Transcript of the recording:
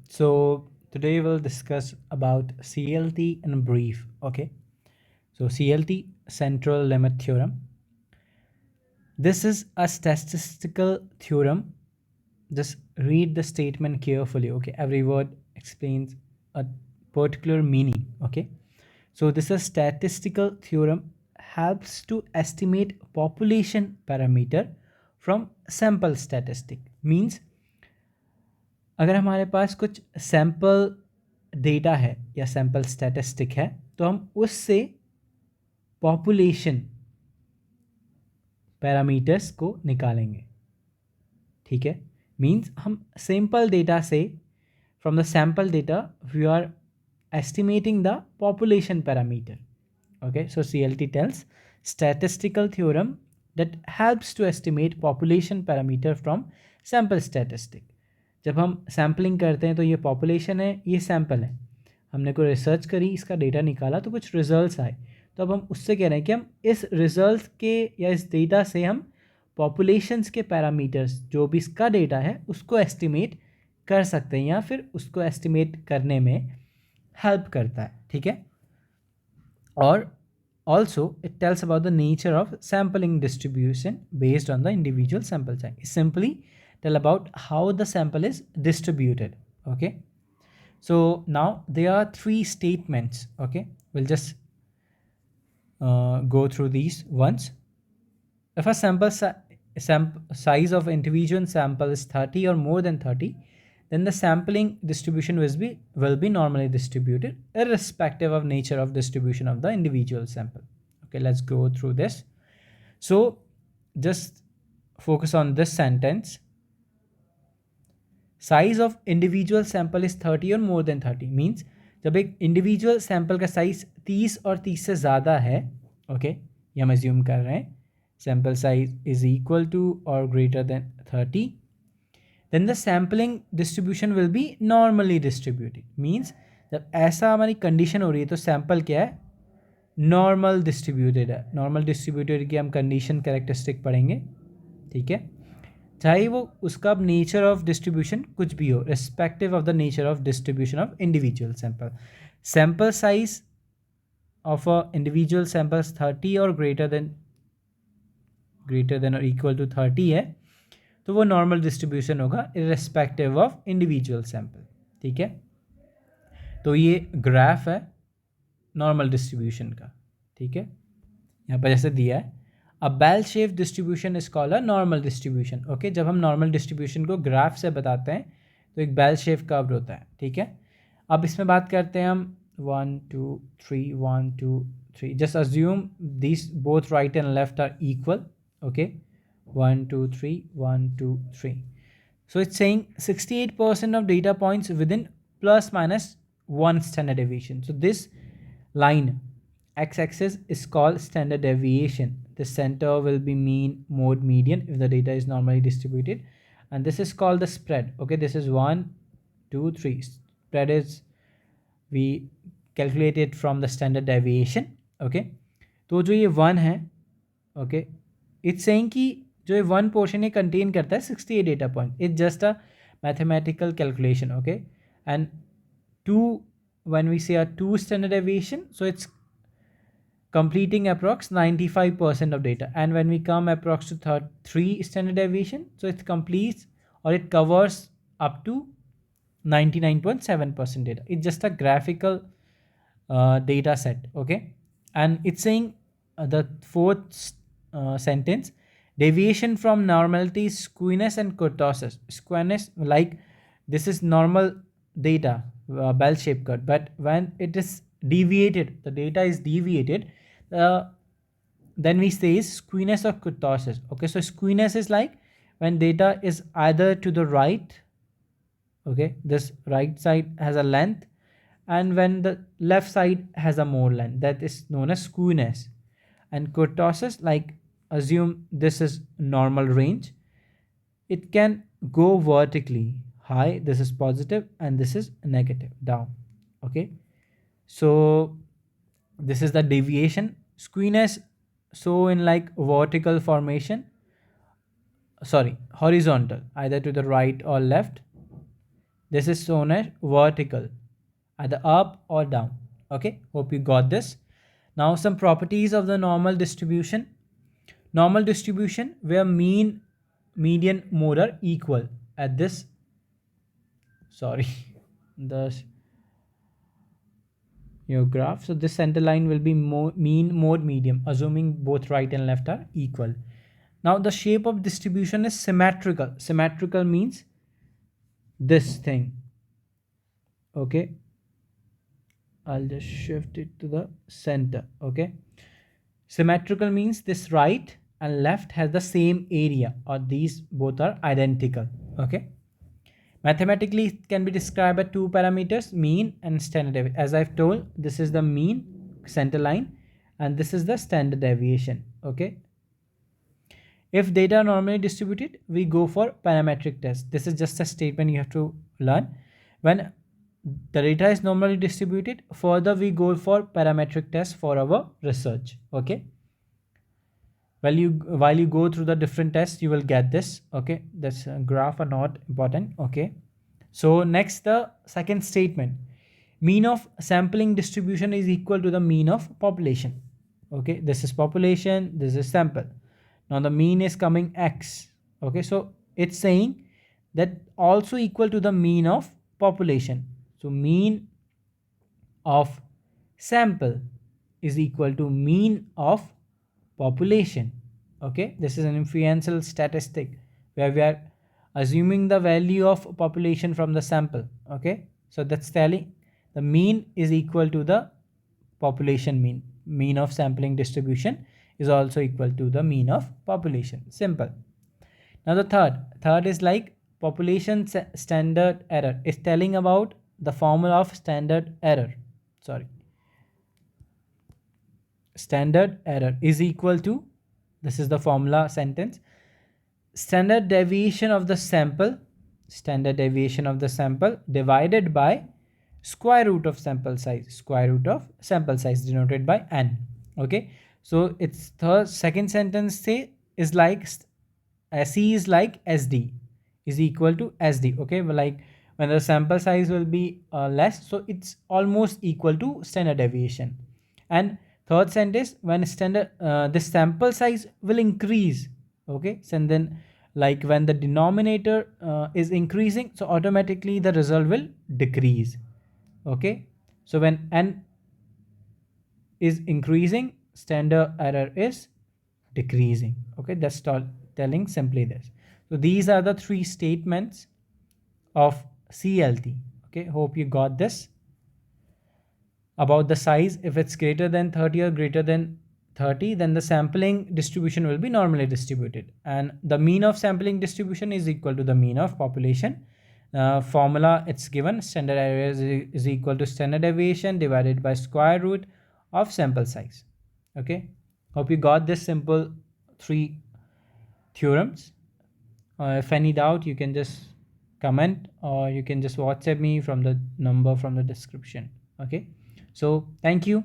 So today we'll discuss about CLT in brief. Okay. So CLT, central limit theorem. This is a statistical theorem. Just read the statement carefully. Okay. Every word explains a particular meaning. Okay. So this is statistical theorem helps to estimate population parameter from sample statistic. Means अगर हमारे पास कुछ sample data है या sample statistic है तो हम उससे population parameters को निकालेंगे. ठीक है. मीन्स हम सैम्पल डेटा से from the sample data we are estimating the population parameter. Okay, so CLT tells statistical theorem that helps to estimate population parameter from sample statistic. जब हम सैम्पलिंग करते हैं तो ये पॉपुलेशन है, ये सैम्पल है, हमने कोई रिसर्च करी, इसका डेटा निकाला तो कुछ रिजल्ट्स आए, तो अब हम उससे कह रहे हैं कि हम इस रिजल्ट के या इस डेटा से हम पॉपुलेशंस के पैरामीटर्स जो भी इसका डेटा है उसको एस्टिमेट कर सकते हैं या फिर उसको एस्टिमेट करने में हेल्प करता है. ठीक है. और also it tells about the nature of sampling distribution based on the individual sample size. It simply tell about how the sample is distributed. Okay, so now there are three statements. Okay, we'll just go through these once. If a size of individual sample is 30 or more than 30, then the sampling distribution will be normally distributed irrespective of nature of distribution of the individual sample. Okay, let's go through this. So just focus on this sentence. Size of individual sample is 30 or more than 30 means जब एक individual sample का size 30 और 30 से ज़्यादा है, okay, ये हम assume कर रहे हैं, sample size is equal to or greater than 30, then the sampling distribution will be normally distributed. Means जब ऐसा हमारी कंडीशन हो रही है तो सैम्पल क्या है, नॉर्मल डिस्ट्रीब्यूटेड है. नॉर्मल डिस्ट्रीब्यूटेड की हम कंडीशन कैरेक्टरिस्टिक पढ़ेंगे. ठीक है. चाहे वो उसका नेचर ऑफ डिस्ट्रीब्यूशन कुछ भी हो, respective of the nature of distribution of individual sample. Sample size of a individual samples 30 और ग्रेटर देन और इक्वल टू 30 है तो वो नॉर्मल डिस्ट्रीब्यूशन होगा इररिस्पेक्टिव ऑफ इंडिविजुअल सैम्पल. ठीक है. तो ये ग्राफ है नॉर्मल डिस्ट्रीब्यूशन का. ठीक है. यहाँ पर जैसे दिया है, a bell shape distribution is called a normal distribution. Okay, जब हम नॉर्मल डिस्ट्रीब्यूशन को ग्राफ से बताते हैं तो एक बेल शेप कर्व होता है. ठीक है. अब इसमें बात करते हैं हम 1 2 3 1 2 3. Just assume this both right and left are equal. Okay, 1 2 3 1 2 3. So it's saying 68% of data points within plus minus 1 standard deviation. So this line x-axis is called standard deviation. The center will be mean, mode, median if the data is normally distributed, and this is called the spread. Okay, this is 1 2 3. Spread is we calculate it from the standard deviation. Okay, तो जो ये 1 है, okay, it's saying कि जो ये 1 portion ये contain करता है 68 data point. It's just a mathematical calculation. Okay, and 2 when we say a 2 standard deviation, so it's completing approx 95% of data, and when we come approx to 3 standard deviation, so it completes or it covers up to 99.7% data. It's just a graphical data set. Okay, and it's saying the fourth sentence, deviation from normality is skewness and kurtosis. Skewness, like this is normal data, bell shaped curve, but when it is deviated, the data is deviated, then we say is skewness or kurtosis. Okay, so skewness is like when data is either to the right, okay, this right side has a length, and when the left side has a more length, that is known as skewness. And kurtosis, like assume this is normal range, it can go vertically high, this is positive, and this is negative down. Okay, so this is the deviation. Skewness, so in like vertical formation, sorry, horizontal, either to the right or left, This is shown as vertical, either up or down. Okay, hope you got this. Now some properties of the normal distribution. Normal distribution where mean, median, mode are equal at this, sorry, the your graph. So this center line will be mean, mode, medium, assuming both right and left are equal. Now the shape of distribution is symmetrical. Symmetrical means this thing. Okay, I'll just shift it to the center. Okay, symmetrical means this right and left has the same area, or these both are identical. Okay, mathematically it can be described by two parameters, mean and standard deviation. As I've told, this is the mean, center line, and this is the standard deviation. Okay, if data are normally distributed, we go for parametric test. This is just a statement you have to learn. When the data is normally distributed, further we go for parametric test for our research. Okay, while you go through the different tests, you will get this. Okay, this graph are not important. Okay, so next, the second statement, mean of sampling distribution is equal to the mean of population. Okay, this is population, this is sample. Now the mean is coming x. Okay, so it's saying that also equal to the mean of population. So mean of sample is equal to mean of population. Okay, this is an inferential statistic where we are assuming the value of population from the sample. Okay, so that's telling the mean is equal to the population mean. Mean of sampling distribution is also equal to the mean of population. Simple. Now the third is like population standard error. It's telling about the formula of standard error. Sorry, standard error is equal to, this is the formula sentence, standard deviation of the sample, standard deviation of the sample divided by square root of sample size, square root of sample size denoted by n. Okay, so it's the second sentence say is like C is like SD is equal to SD. Okay, well, like when the sample size will be less, so it's almost equal to standard deviation. And third sentence, when standard the sample size will increase. Okay, so then like when the denominator is increasing, so automatically the result will decrease. Okay, so when n is increasing, standard error is decreasing. Okay, that's telling simply this. So these are the three statements of CLT. Okay, hope you got this. About the size, if it's greater than 30 or greater than 30, then the sampling distribution will be normally distributed, and the mean of sampling distribution is equal to the mean of population. Formula, it's given, standard error is equal to standard deviation divided by square root of sample size. Okay, hope you got this simple three theorems. If any doubt, you can just comment, or you can just WhatsApp me from the number from the description. Okay, so thank you.